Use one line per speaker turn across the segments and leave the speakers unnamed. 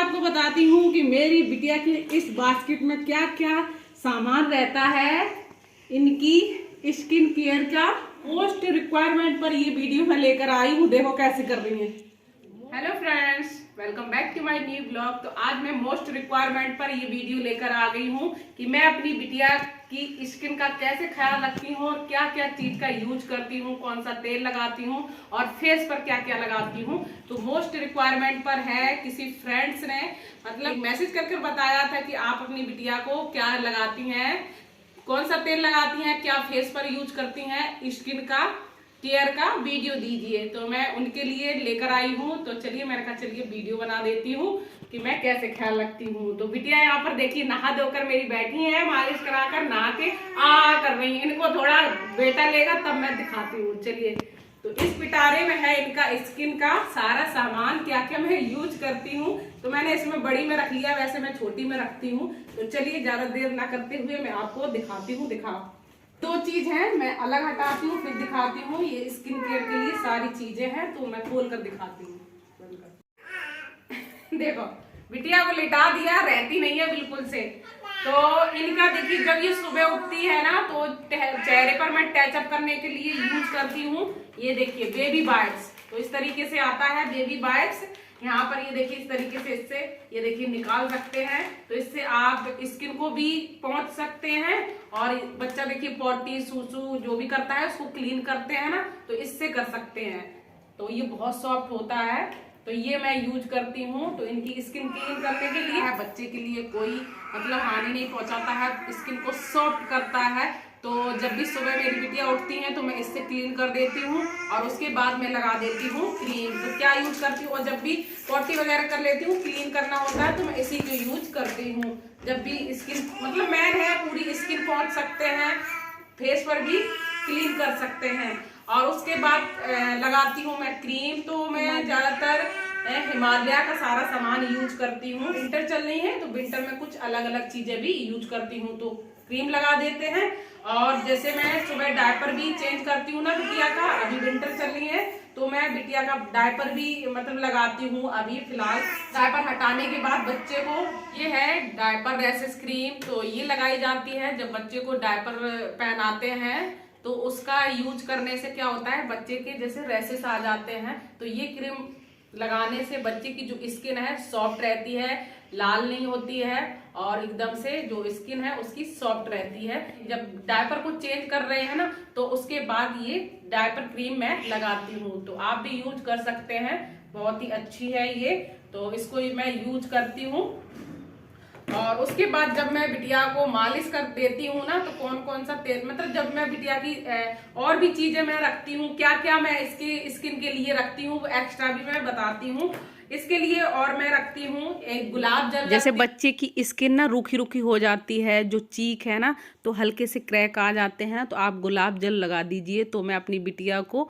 आपको बताती हूँ कि मेरी बिटिया की इस बास्केट में क्या क्या सामान रहता है। इनकी स्किन केयर का मोस्ट रिक्वायरमेंट पर ये वीडियो मैं लेकर आई हूँ। देखो कैसे कर रही है। Hello friends, welcome back to my new blog. तो आज मैं मोस्ट रिक्वायरमेंट पर ये वीडियो लेकर आ गई हूँ कि मैं अपनी बिटिया की स्किन का कैसे ख्याल रखती हूँ और क्या क्या चीज का यूज करती हूँ, कौन सा तेल लगाती हूँ और फेस पर क्या क्या लगाती हूँ। तो मोस्ट रिक्वायरमेंट पर है। किसी फ्रेंड्स ने मतलब मैसेज करके बताया था कि आप अपनी बिटिया को क्या लगाती हैं, कौन सा तेल लगाती हैं, क्या फेस पर यूज करती हैं, स्किन का केयर का वीडियो दीजिए। तो मैं उनके लिए लेकर आई हूँ। तो चलिए मैंने कहा चलिए वीडियो बना देती हूँ कि मैं कैसे ख्याल रखती हूँ। तो बिटिया यहाँ पर देखिए नहा धोकर मेरी बैठी है, मालिश कराकर नहा के आ कर रही है। इनको थोड़ा बेटा लेगा तब मैं दिखाती हूँ। चलिए, तो इस पिटारे में है इनका स्किन का सारा सामान, क्या क्या मैं यूज करती हूँ। तो मैंने इसमें बड़ी में रख लिया, वैसे मैं छोटी में रखती हूँ। तो चलिए ज्यादा देर ना करते हुए मैं आपको दिखाती हूँ। दो चीज है, मैं अलग हटाती हूँ फिर दिखाती हूँ। ये स्किन केयर के लिए सारी चीजें हैं, तो मैं खोल कर दिखाती हूँ। देखो बिटिया को लिटा दिया, रहती नहीं है बिल्कुल से। तो इनका देखिए जब ये सुबह उठती है ना तो चेहरे पर मैं टचअप करने के लिए यूज करती हूँ। ये देखिए बेबी बाइट्स, तो इस तरीके से आता है बेबी बाइट्स। यहाँ पर ये देखिए इस तरीके से इससे ये देखिए निकाल सकते हैं। तो इससे आप स्किन को भी पहुंच सकते हैं और बच्चा देखिए पॉटी सूसू जो भी करता है उसको क्लीन करते हैं ना, तो इससे कर सकते हैं। तो ये बहुत सॉफ्ट होता है, तो ये मैं यूज करती हूँ। तो इनकी स्किन क्लीन करने के लिए बच्चे के लिए कोई मतलब हानि नहीं पहुंचाता है, स्किन को सॉफ्ट करता है। तो जब भी सुबह मेरी बिटिया उठती है तो मैं इससे क्लीन कर देती हूँ और उसके बाद मैं लगा देती हूँ क्रीम। तो क्या यूज करती हूँ, और जब भी पॉटी वगैरह कर लेती हूँ, क्लीन करना होता है तो मैं इसी को यूज करती हूँ। जब भी स्किन मतलब मैन है, पूरी स्किन पहुंच सकते हैं, फेस पर भी क्लीन कर सकते हैं। और उसके बाद लगाती हूँ मैं क्रीम। तो मैं ज्यादातर हिमालय का सारा सामान यूज करती हूँ। विंटर चल रही है तो विंटर में कुछ अलग अलग चीजें भी यूज करती हूँ। तो क्रीम लगा देते हैं। और जैसे मैं सुबह डायपर भी चेंज करती हूँ ना बिटिया का, अभी विंटर चल रही है तो मैं बिटिया का डायपर भी मतलब लगाती हूँ। अभी फिलहाल डायपर हटाने के बाद बच्चे को ये है डायपर रैशेस क्रीम, तो ये लगाई जाती है जब बच्चे को डायपर पहनाते हैं। तो उसका यूज करने से क्या होता है, बच्चे के जैसे रैशेस आ जाते हैं तो ये क्रीम लगाने से बच्चे की जो स्किन है सॉफ्ट रहती है, लाल नहीं होती है और एकदम से जो स्किन है उसकी सॉफ्ट रहती है। जब डायपर को चेंज कर रहे हैं ना तो उसके बाद ये डायपर क्रीम मैं लगाती हूँ। तो आप भी यूज कर सकते हैं, बहुत ही अच्छी है ये। तो इसको मैं यूज करती हूँ। और उसके बाद जब मैं बिटिया को मालिश कर देती हूँ ना तो कौन कौन सा तेल मतलब जब मैं बिटिया की और भी चीजें मैं रखती हूँ, क्या क्या मैं इसके स्किन के लिए रखती हूँ एक्स्ट्रा भी मैं बताती हूँ इसके लिए। और मैं रखती हूँ एक गुलाब जल। जैसे बच्चे की स्किन ना रूखी रूखी हो जाती है, जो चीक है ना तो हल्के से क्रैक आ जाते हैं ना, तो आप गुलाब जल लगा दीजिए। तो मैं अपनी बिटिया को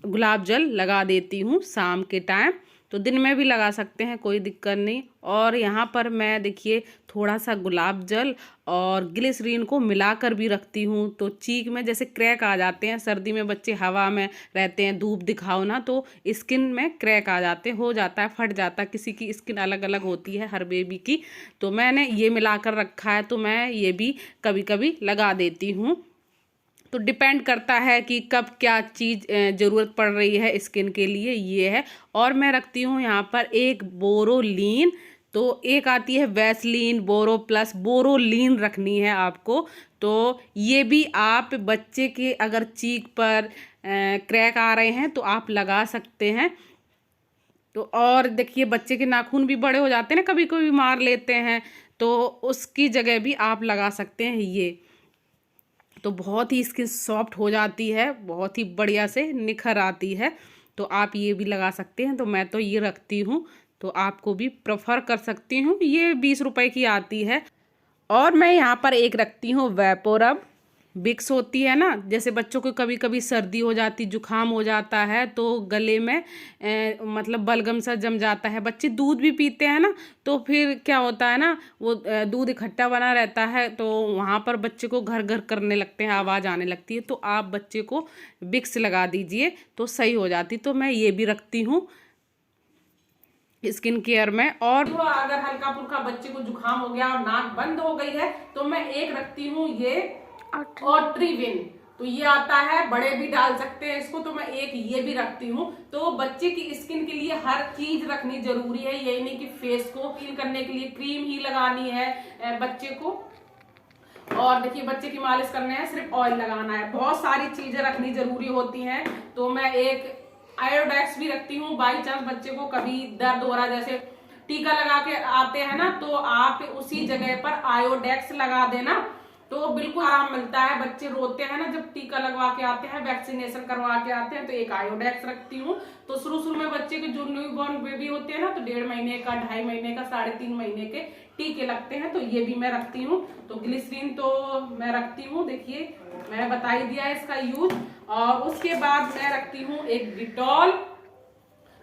गुलाब जल लगा देती हूँ शाम के टाइम। तो दिन में भी लगा सकते हैं, कोई दिक्कत नहीं। और यहाँ पर मैं देखिए थोड़ा सा गुलाब जल और ग्लिसरीन को मिलाकर भी रखती हूँ। तो चीक में जैसे क्रैक आ जाते हैं, सर्दी में बच्चे हवा में रहते हैं, धूप दिखाओ ना तो स्किन में क्रैक आ जाते हैं, हो जाता है, फट जाता है। किसी की स्किन अलग अलग होती है, हर बेबी की। तो मैंने ये मिलाकर रखा है, तो मैं ये भी कभी कभी लगा देती हूँ। तो डिपेंड करता है कि कब क्या चीज़ ज़रूरत पड़ रही है स्किन के लिए, ये है। और मैं रखती हूँ यहाँ पर एक बोरोलीन, तो एक आती है वैसलीन, बोरो प्लस, बोरोलीन रखनी है आपको। तो ये भी आप बच्चे के अगर चीक पर क्रैक आ रहे हैं तो आप लगा सकते हैं। तो और देखिए बच्चे के नाखून भी बड़े हो जाते हैं ना, कभी कभी मार लेते हैं, तो उसकी जगह भी आप लगा सकते हैं ये। तो बहुत ही स्किन सॉफ्ट हो जाती है, बहुत ही बढ़िया से निखर आती है। तो आप ये भी लगा सकते हैं। तो मैं तो ये रखती हूँ, तो आपको भी प्रेफर कर सकती हूँ। ये 20 रुपए की आती है। और मैं यहाँ पर एक रखती हूँ वेपोरब। विक्स होती है ना, जैसे बच्चों को कभी कभी सर्दी हो जाती, जुकाम हो जाता है तो गले में मतलब बलगम सा जम जाता है। बच्चे दूध भी पीते हैं ना तो फिर क्या होता है ना, वो दूध इकट्ठा बना रहता है तो वहाँ पर बच्चे को घर घर करने लगते हैं, आवाज़ आने लगती है। तो आप बच्चे को विक्स लगा दीजिए तो सही हो जाती। तो मैं ये भी रखती हूँ। स्किन केयर में। और तो अगर हल्का फुल्का बच्चे को जुकाम हो गया और नाक बंद हो गई है तो मैं एक रखती हूँ ये ऑट्रीविन, तो ये आता है, बड़े भी डाल सकते हैं इसको, तो मैं एक ये भी रखती हूँ। तो बच्चे की स्किन के लिए हर चीज रखनी जरूरी है, यही नहीं कि फेस को क्लीन करने के लिए क्रीम ही लगानी है बच्चे को, और देखिए बच्चे की मालिश करने है सिर्फ ऑयल लगाना है, बहुत सारी चीजें रखनी जरूरी होती हैं। तो मैं एक आयोडेक्स भी रखती हूँ, बाई चांस बच्चे को कभी दर्द हो रहा है, जैसे टीका लगा के आते हैं ना, तो आप उसी जगह पर आयोडेक्स लगा देना तो बिल्कुल आराम मिलता है। बच्चे रोते हैं ना जब टीका लगवा के आते हैं, वैक्सीनेशन करवा के आते हैं, तो एक आयोडेक्स रखती हूँ। तो शुरू में बच्चे के जो न्यू बॉर्न बेबी होते हैं ना, तो 1.5 महीने का, 2.5 महीने का, 3.5 महीने के टीके लगते हैं, तो ये भी मैं रखती हूँ। तो ग्लिसरीन तो मैं रखती हूँ, देखिए मैंने बता ही दिया इसका यूज। और उसके बाद मैं रखती हूँ एक डिटॉल।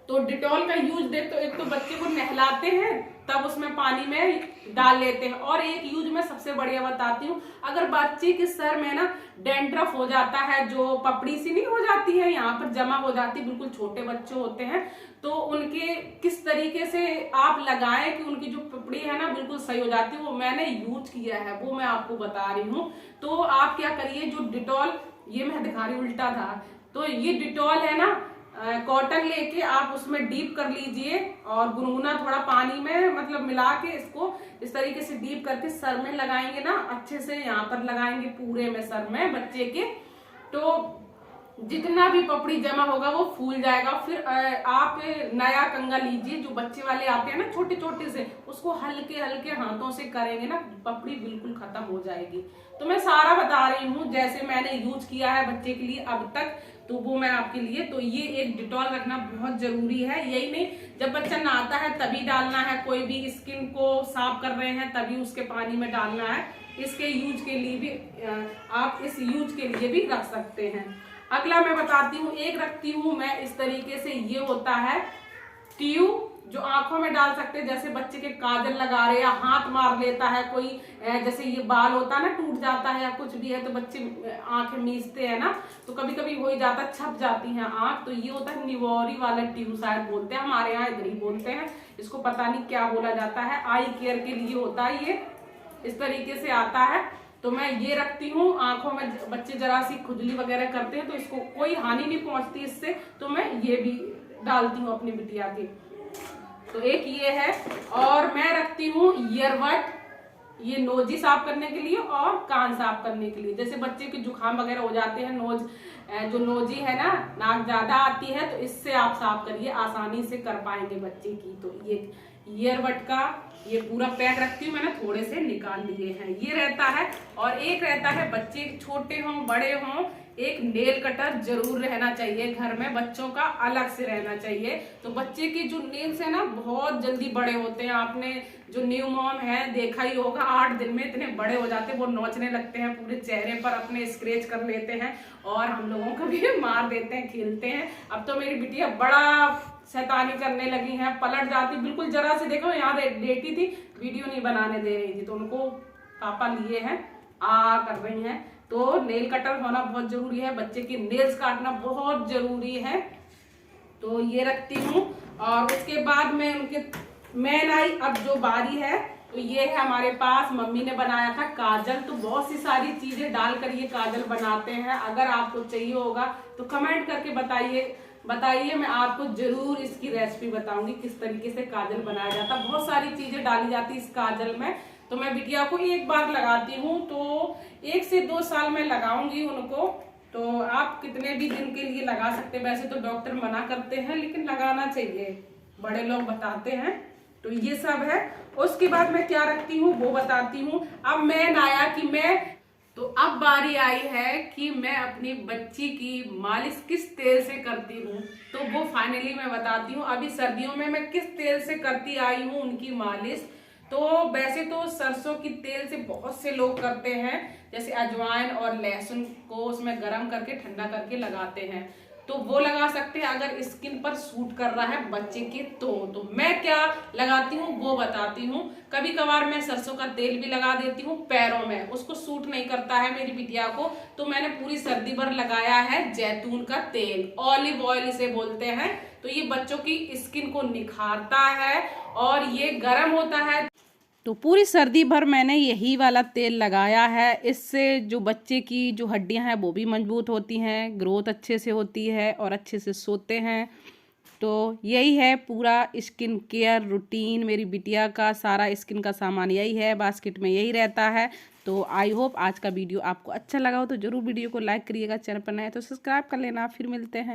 तो डिटॉल का यूज देख, तो एक तो बच्चे को नहलाते हैं तब उसमें पानी में डाल लेते हैं, और एक यूज मैं सबसे बढ़िया बताती हूँ, अगर बच्चे के सर में ना डेंड्रफ हो जाता है, जो पपड़ी सी नहीं हो जाती है यहाँ पर जमा हो जाती है, बिल्कुल छोटे बच्चे होते हैं, तो उनके किस तरीके से आप लगाएं कि उनकी जो पपड़ी है ना बिल्कुल सही हो जाती है, वो मैंने यूज किया है, वो मैं आपको बता रही हूँ। तो आप क्या करिए, जो डिटॉल, ये मैं दिखा रही उल्टा था, तो ये डिटॉल है ना, कॉटन लेके आप उसमें डीप कर लीजिए, और गुनगुना थोड़ा पानी में मतलब मिला के इसको इस तरीके से डीप करके सर में लगाएंगे ना, अच्छे से यहाँ पर लगाएंगे पूरे में सर में बच्चे के, तो जितना भी पपड़ी जमा होगा वो फूल जाएगा। फिर आप नया कंगा लीजिए, जो बच्चे वाले आते हैं ना छोटे छोटे से, उसको हल्के हल्के हाथों से करेंगे ना, पपड़ी बिल्कुल खत्म हो जाएगी। तो मैं सारा बता रही हूँ जैसे मैंने यूज किया है बच्चे के लिए अब तक, तो वो मैं आपके लिए। तो ये एक डिटॉल रखना बहुत जरूरी है, यही नहीं जब बच्चा नहाता है तभी डालना है, कोई भी स्किन को साफ कर रहे हैं तभी उसके पानी में डालना है। इसके यूज के लिए भी आप इस यूज के लिए भी रख सकते हैं। अगला मैं बताती हूँ, एक रखती हूँ मैं इस तरीके से, ये होता है ट्यूब, जो आंखों में डाल सकते हैं, जैसे बच्चे के काजल लगा रहे या हाथ मार लेता है कोई, जैसे ये बाल होता है ना टूट जाता है या कुछ भी है, तो बच्चे आंखें मीचते हैं ना, तो कभी कभी हो ही जाता है, छप जाती हैं आंख, तो ये होता है निवोरी वाला ट्यूब, शायद बोलते हैं, हमारे यहाँ इधर ही बोलते हैं इसको, पता नहीं क्या बोला जाता है। आई केयर के लिए होता है ये, इस तरीके से आता है। तो मैं ये रखती हूँ, आंखों में बच्चे जरा सी खुजली वगैरह करते हैं तो इसको कोई हानि नहीं पहुंचती इससे, तो मैं ये भी डालती हूँ अपनी बिटिया की। तो एक ये है, और मैं रखती हूँ ईयरबड, ये नोजी साफ करने के लिए और कान साफ करने के लिए, जैसे बच्चे के जुकाम वगैरह हो जाते हैं, जो नोजी है ना, नाक ज्यादा आती है, तो इससे आप साफ करिए, आसानी से कर पाएंगे बच्चे की। तो ये ईयरबड का ये पूरा पैक रखती हूँ, मैंने थोड़े से निकाल लिए हैं, ये रहता है। और एक रहता है, बच्चे छोटे हों बड़े हों, एक नेल कटर जरूर रहना चाहिए घर में, बच्चों का अलग से रहना चाहिए। तो बच्चे के जो नेल्स है ना बहुत जल्दी बड़े होते हैं, आपने जो न्यू मॉम है देखा ही होगा, 8 दिन में इतने बड़े हो जाते हैं, वो नोचने लगते हैं, पूरे चेहरे पर अपने स्क्रैच कर लेते हैं और हम लोगों को भी मार देते हैं, खेलते हैं। अब तो मेरी बिटिया बड़ा शैतानी करने लगी है, पलट जाती, बिल्कुल जरा से देखो यहाँ लेटी थी, वीडियो नहीं बनाने दे रही थी, तो उनको पापा लिए हैं, कर रही हैं। तो नेल कटर होना बहुत जरूरी है, बच्चे की नेल्स काटना बहुत जरूरी है, तो ये रखती हूँ। और उसके बाद में उनके मेन आई, अब जो बारी है, तो ये है हमारे पास, मम्मी ने बनाया था काजल, तो बहुत सी सारी चीजें डालकर ये काजल बनाते हैं, अगर आपको चाहिए होगा तो कमेंट करके बताइए, मैं आपको जरूर इसकी रेसिपी बताऊंगी किस तरीके से काजल बनाया जाता है। बहुत सारी चीजें डाली जाती इस काजल में, तो मैं बिटिया को एक बार लगाती हूँ, तो 1 से 2 साल में लगाऊंगी उनको। तो आप कितने भी दिन के लिए लगा सकते हैं, वैसे तो डॉक्टर मना करते हैं लेकिन लगाना चाहिए, बड़े लोग बताते हैं। तो ये सब है। उसके बाद मैं क्या रखती हूँ वो बताती हूँ। अब अब बारी आई है कि मैं अपनी बच्ची की मालिश किस तेल से करती हूँ, तो वो फाइनली मैं बताती हूँ। अभी सर्दियों में मैं किस तेल से करती आई हूँ उनकी मालिश। तो वैसे तो सरसों की तेल से बहुत से लोग करते हैं, जैसे अजवाइन और लहसुन को उसमें गर्म करके ठंडा करके लगाते हैं, तो वो लगा सकते हैं अगर स्किन पर सूट कर रहा है बच्चे के। तो मैं क्या लगाती हूँ वो बताती हूँ। कभी कभार मैं सरसों का तेल भी लगा देती हूँ पैरों में, उसको सूट नहीं करता है मेरी बिटिया को, तो मैंने पूरी सर्दी भर लगाया है जैतून का तेल, ऑलिव ऑयल इसे बोलते हैं। तो ये बच्चों की स्किन को निखारता है और ये गर्म होता है। तो पूरी सर्दी भर मैंने यही वाला तेल लगाया है। इससे जो बच्चे की जो हड्डियां हैं वो भी मजबूत होती हैं, ग्रोथ अच्छे से होती है और अच्छे से सोते हैं। तो यही है पूरा स्किन केयर रूटीन मेरी बिटिया का, सारा स्किन का सामान यही है, बास्केट में यही रहता है। तो आई होप आज का वीडियो आपको अच्छा लगा हो तो ज़रूर वीडियो को लाइक करिएगा, चैनल पर नए तो सब्सक्राइब कर लेना। फिर मिलते हैं।